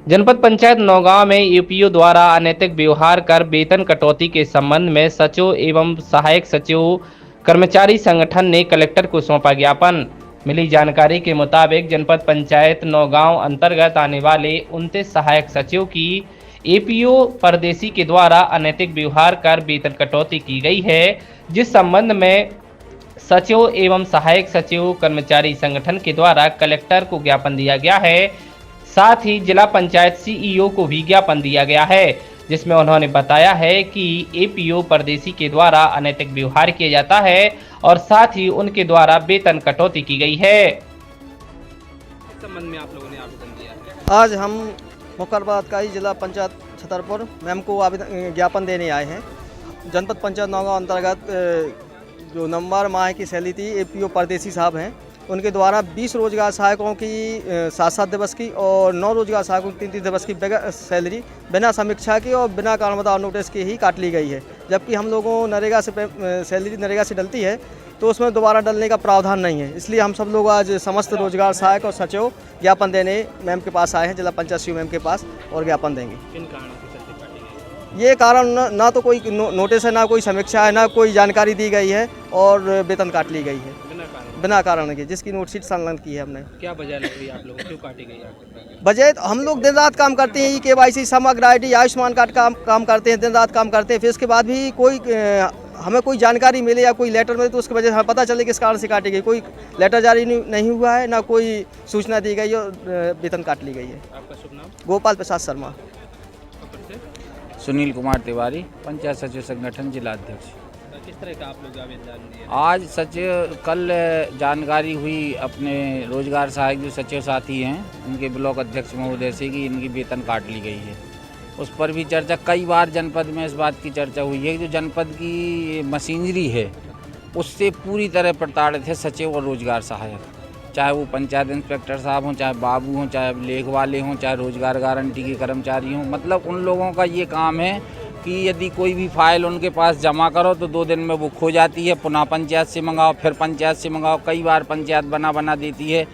जनपद पंचायत नौगांव में यूपीओ द्वारा अनैतिक व्यवहार कर वेतन कटौती के संबंध में सचिव एवं सहायक सचिव कर्मचारी संगठन ने कलेक्टर को सौंपा ज्ञापन। मिली जानकारी के मुताबिक जनपद पंचायत नौगांव अंतर्गत आने वाले 29 सहायक सचिव की एपीओ परदेसी के द्वारा अनैतिक व्यवहार कर वेतन कटौती की गई है, जिस संबंध में सचिव एवं सहायक सचिव कर्मचारी संगठन के द्वारा कलेक्टर को ज्ञापन दिया गया है। साथ ही जिला पंचायत सीईओ को भी ज्ञापन दिया गया है, जिसमें उन्होंने बताया है कि एपीओ परदेसी के द्वारा अनैतिक व्यवहार किया जाता है और साथ ही उनके द्वारा वेतन कटौती की गई है। इस संबंध में आप लोगों ने आवेदन दिया? आज हम मुकरबाद का ही जिला पंचायत छतरपुर मैम को आवेदन ज्ञापन देने आए हैं। जनपद पंचायत नौगांव अंतर्गत जो नंबर माह की सैलरी थी एपीओ परदेसी साहब हैं, उनके द्वारा 20 रोजगार सहायकों की 7-7 दिवस की और 9 रोजगार सहायकों की 3-3 दिवस की सैलरी बिना समीक्षा की और बिना कारण बताओ नोटिस की ही काट ली गई है। जबकि हम लोगों नरेगा से सैलरी नरेगा से डलती है तो उसमें दोबारा डलने का प्रावधान नहीं है। इसलिए हम सब लोग आज समस्त रोजगार सहायक और सचिव ज्ञापन देने मैम के पास आए हैं, जिला पंचायत सीईओ मैम के पास, और ज्ञापन देंगे। किन कारणों से सैलरी काटी गई? ये कारण ना तो कोई नोटिस है, ना कोई समीक्षा है, ना कोई जानकारी दी गई है और वेतन काट ली गई है बिना कारण के, जिसकी नोटशीट संलग्न की है हमने। क्या वजह लग रही है आप लोगों को, क्यों काटी गई आपको? बजट हम लोग दिन रात काम करते हैं, केवाईसी समग्र आईडी आयुष्मान कार्ड का काम करते हैं, दिन रात काम करते हैं, फिर इसके बाद भी कोई हमें कोई जानकारी मिले या कोई लेटर मिले तो उसकी वजह से हमें पता चले किस कारण से काटी गई। कोई लेटर जारी नहीं हुआ है, ना कोई सूचना दी गई और वेतन काट ली गई है। आपका शुभ नाम? गोपाल प्रसाद शर्मा। सुनील कुमार तिवारी, पंचायत सचिव संगठन जिला अध्यक्ष। किस तरह का आप लोग आवेदन दिए? आज सचिव कल जानकारी हुई अपने रोजगार सहायक जो सचिव साथी हैं उनके ब्लॉक अध्यक्ष महोदय से कि इनकी वेतन काट ली गई है। उस पर भी चर्चा कई बार जनपद में इस बात की चर्चा हुई है कि जो जनपद की मशीनरी है उससे पूरी तरह प्रताड़ित है सचिव और रोजगार सहायक, चाहे वो पंचायत इंस्पेक्टर साहब हों, चाहे बाबू हों, चाहे लेख वाले हों, चाहे रोजगार गारंटी के कर्मचारी हों। मतलब उन लोगों का ये काम है कि यदि कोई भी फाइल उनके पास जमा करो तो 2 दिन में वो खो जाती है, पुनः पंचायत से मंगाओ, फिर पंचायत से मंगाओ, कई बार पंचायत बना देती है।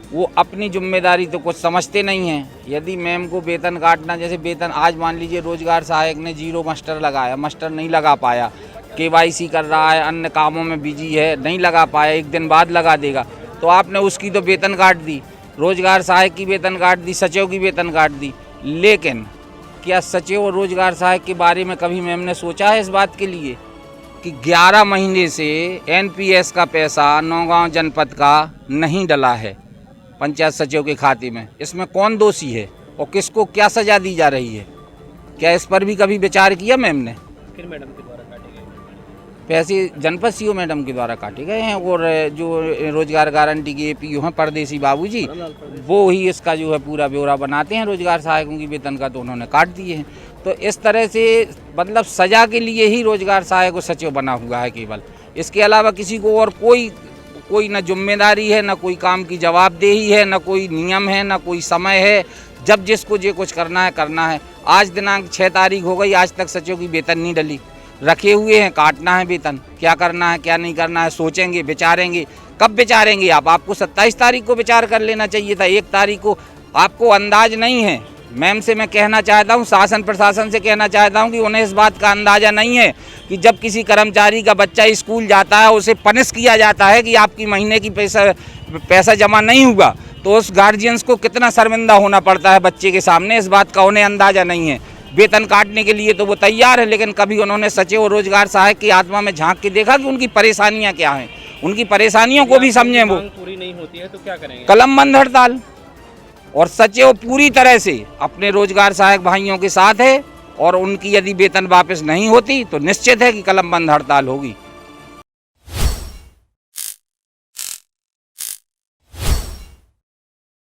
वो अपनी जिम्मेदारी तो कुछ समझते नहीं हैं। यदि मैम को वेतन काटना, जैसे वेतन आज मान लीजिए रोजगार सहायक ने 0 मास्टर लगाया, मास्टर नहीं लगा पाया, केवाईसी कर रहा है, अन्य कामों में बिजी है, नहीं लगा पाया, 1 दिन बाद लगा देगा, तो आपने उसकी तो वेतन काट दी, रोजगार सहायक की वेतन काट दी, सचिव की वेतन काट दी। लेकिन क्या सचिव और रोजगार सहायक के बारे में कभी मैम ने सोचा है इस बात के लिए कि 11 महीने से एनपीएस का पैसा नौगांव जनपद का नहीं डला है पंचायत सचिव के खाते में? इसमें कौन दोषी है और किसको क्या सजा दी जा रही है? क्या इस पर भी कभी विचार किया मैम ने? किन मैडम के द्वारा काटे गए पैसे जनपद सीईओ मैडम के द्वारा काटे गए हैं और जो रोजगार गारंटी के एपीओ हैं परदेसी बाबूजी, वो ही इसका जो है पूरा ब्यौरा बनाते हैं रोजगार सहायकों की वेतन का, तो उन्होंने काट दिए हैं। तो इस तरह से मतलब सजा के लिए ही रोजगार सहायक और सचिव बना हुआ है केवल, इसके अलावा किसी को और कोई न जिम्मेदारी है, न कोई काम की जवाबदेही है, न कोई नियम है, न कोई समय है। जब जिसको जो कुछ करना है। आज दिनांक 6 तारीख हो गई, आज तक सचिव की वेतन नहीं डली, रखे हुए हैं, काटना है वेतन, क्या करना है क्या नहीं करना है सोचेंगे, विचारेंगे। कब विचारेंगे आप? आपको 27 तारीख को विचार कर लेना चाहिए था, 1 तारीख को। आपको अंदाज नहीं है। मैम से मैं कहना चाहता हूँ, शासन प्रशासन से कहना चाहता हूँ कि उन्हें इस बात का अंदाज़ा नहीं है कि जब किसी कर्मचारी का बच्चा स्कूल जाता है उसे पनिश किया जाता है कि आपकी महीने की पैसा जमा नहीं हुआ, तो उस गार्जियंस को कितना शर्मिंदा होना पड़ता है बच्चे के सामने, इस बात का उन्हें अंदाज़ा नहीं है। वेतन काटने के लिए तो वो तैयार है, लेकिन कभी उन्होंने सचिव और रोजगार सहायक की आत्मा में झांक के देखा कि उनकी परेशानियाँ क्या हैं, उनकी परेशानियों को भी समझें। वो पूरी नहीं होती है तो क्या करेंगे? कलम बंद हड़ताल। और सचिव पूरी तरह से अपने रोजगार सहायक भाइयों के साथ है और उनकी यदि वेतन वापस नहीं होती तो निश्चित है कि कलम बंद हड़ताल होगी।